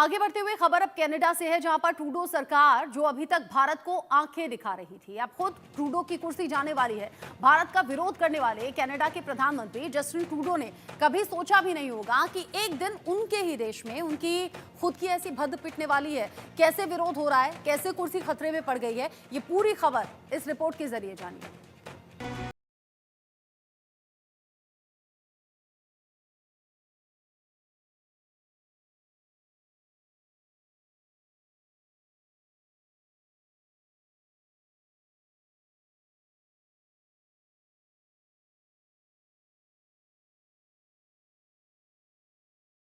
आगे बढ़ते हुए खबर अब कनाडा से है, जहां पर ट्रूडो सरकार जो अभी तक भारत को आंखें दिखा रही थी, अब खुद ट्रूडो की कुर्सी जाने वाली है। भारत का विरोध करने वाले कनाडा के प्रधानमंत्री जस्टिन ट्रूडो ने कभी सोचा भी नहीं होगा कि एक दिन उनके ही देश में उनकी खुद की ऐसी भद्द पिटने वाली है। कैसे विरोध हो रहा है, कैसे कुर्सी खतरे में पड़ गई है, ये पूरी खबर इस रिपोर्ट के जरिए जानिए।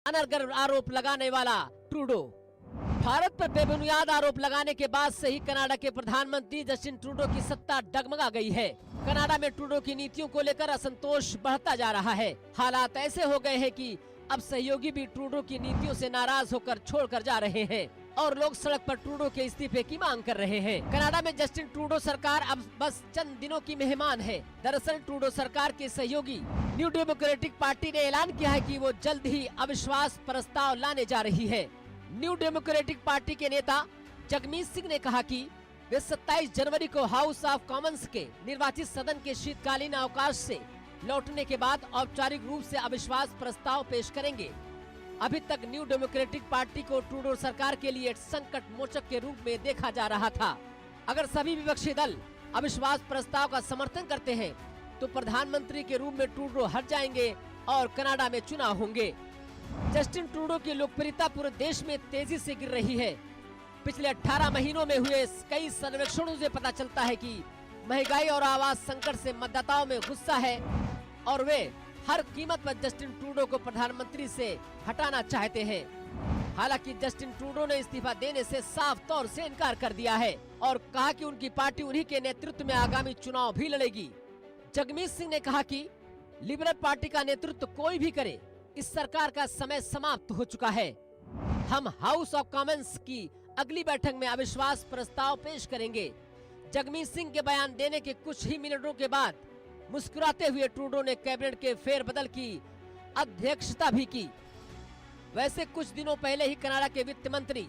अनर्गल आरोप लगाने वाला ट्रूडो। भारत पर बेबुनियाद आरोप लगाने के बाद से ही कनाडा के प्रधानमंत्री जस्टिन ट्रूडो की सत्ता डगमगा गई है। कनाडा में ट्रूडो की नीतियों को लेकर असंतोष बढ़ता जा रहा है। हालात ऐसे हो गए हैं कि अब सहयोगी भी ट्रूडो की नीतियों से नाराज होकर छोड़कर जा रहे हैं और लोग सड़क पर ट्रूडो के इस्तीफे की मांग कर रहे हैं। कनाडा में जस्टिन ट्रूडो सरकार अब बस चंद दिनों की मेहमान है। दरअसल ट्रूडो सरकार के सहयोगी न्यू डेमोक्रेटिक पार्टी ने ऐलान किया है कि वो जल्द ही अविश्वास प्रस्ताव लाने जा रही है। न्यू डेमोक्रेटिक पार्टी के नेता जगमीत सिंह ने कहा कि वे 27 जनवरी को हाउस ऑफ कॉमन्स के निर्वाचित सदन के शीतकालीन अवकाश से लौटने के बाद औपचारिक रूप से अविश्वास प्रस्ताव पेश करेंगे। अभी तक न्यू डेमोक्रेटिक पार्टी को ट्रूडो सरकार के लिए संकट मोचक के रूप में देखा जा रहा था। अगर सभी विपक्षी दल अविश्वास प्रस्ताव का समर्थन करते हैं तो प्रधानमंत्री के रूप में ट्रूडो हट जाएंगे और कनाडा में चुनाव होंगे। जस्टिन ट्रूडो की लोकप्रियता पूरे देश में तेजी से गिर रही है। पिछले 18 महीनों में हुए कई सर्वेक्षणों से पता चलता है कि महंगाई और आवास संकट से मतदाताओं में गुस्सा है और वे हर कीमत पर जस्टिन ट्रूडो को प्रधानमंत्री से हटाना चाहते हैं। हालांकि जस्टिन ट्रूडो ने इस्तीफा देने से साफ तौर से इनकार कर दिया है और कहा कि उनकी पार्टी उन्हीं के नेतृत्व में आगामी चुनाव भी लड़ेगी। जगमीत सिंह ने कहा कि लिबरल पार्टी का नेतृत्व कोई भी करे, इस सरकार का समय समाप्त हो चुका है। हम हाउस ऑफ कॉमन्स की अगली बैठक में अविश्वास प्रस्ताव पेश करेंगे। जगमीत सिंह के बयान देने के कुछ ही मिनटों के बाद मुस्कुराते हुए ट्रूडो ने कैबिनेट के फेरबदल की अध्यक्षता भी की। वैसे कुछ दिनों पहले ही कनाडा के वित्त मंत्री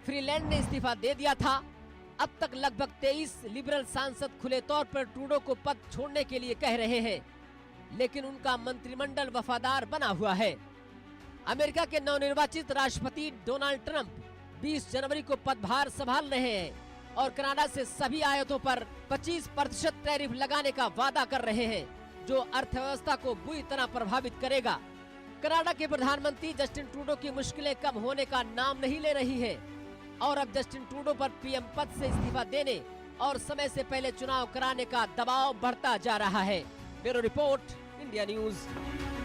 फ्रीलैंड ने इस्तीफा दे दिया था। अब तक लगभग 23 लिबरल सांसद खुले तौर पर ट्रूडो को पद छोड़ने के लिए कह रहे हैं, लेकिन उनका मंत्रिमंडल वफादार बना हुआ है। अमेरिका के नवनिर्वाचित राष्ट्रपति डोनाल्ड ट्रंप 20 जनवरी को पदभार संभाल रहे हैं और कनाडा से सभी आयातों पर 25% टैरिफ लगाने का वादा कर रहे हैं, जो अर्थव्यवस्था को बुरी तरह प्रभावित करेगा। कनाडा के प्रधानमंत्री जस्टिन ट्रूडो की मुश्किलें कम होने का नाम नहीं ले रही है और अब जस्टिन ट्रूडो पर पीएम पद से इस्तीफा देने और समय से पहले चुनाव कराने का दबाव बढ़ता जा रहा है। Bureau report, India news.